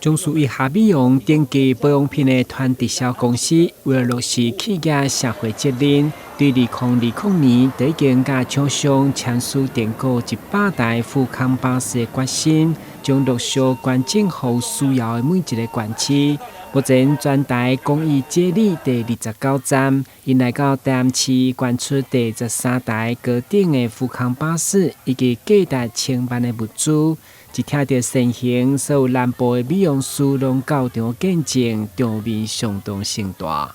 中属于夏美容顶级保养品的团直销公司，为了落实企业社会责任，对2020年已经甲厂商签署订购100台富康巴士的决心，将陆续捐赠予需要的每一个县市。目前全台公益接力第29站，因来到台南市捐出第13台高顶的富康巴士，以及价值1000万的物资。一听到成行，所有南部的美容师拢到场见证，场面相当盛大。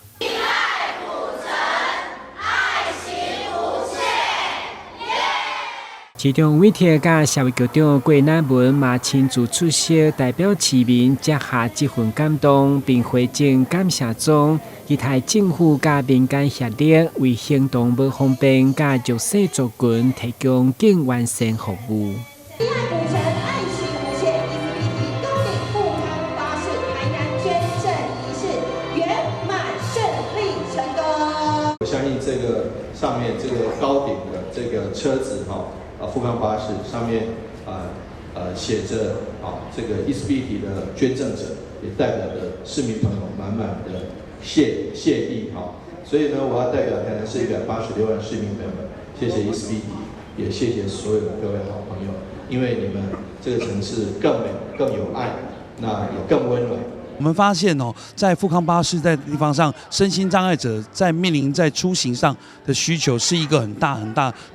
市长委托甲社会局长郭乃文嘛亲自出席，代表市民接下这份感动，并回赠感谢状，期待政府甲民间协力，为行动不方便甲弱势族群提供更完善服务。我相信这个上面这个高顶的这个车子富康巴士上面写着这个伊斯必体的捐赠者，也代表着市民朋友满满的谢意所以呢，我要代表台南市186万市民朋友们，谢谢伊斯必体，也谢谢所有的各位好朋友，因为你们这个城市更美、更有爱，那也更温暖。我们发现在富康巴士在地方上，身心障碍者在面临在出行上的需求是一个很大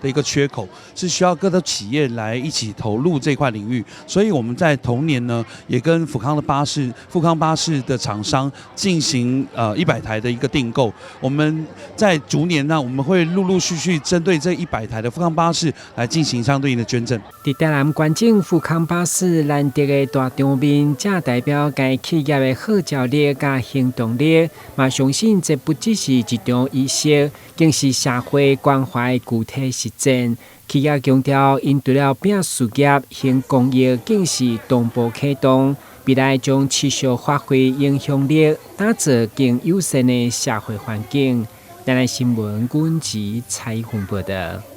的一个缺口，是需要各个企业来一起投入这块领域。所以我们在同年呢，也跟富康巴士的厂商进行100台的一个订购。我们在逐年呢，我们会陆续针对这100台的富康巴士来进行相对应的捐赠。在台南捐赠富康巴士难得的大场面，这代表该企业的号召力甲行动力，嘛相信这不只是一场仪式，更是社会关怀具体实践。企业强调，因除了拼事业、行公益，更是同步启动，未来将持续发挥影响力，打造更友善的社会环境。台南新闻阮子采访报道。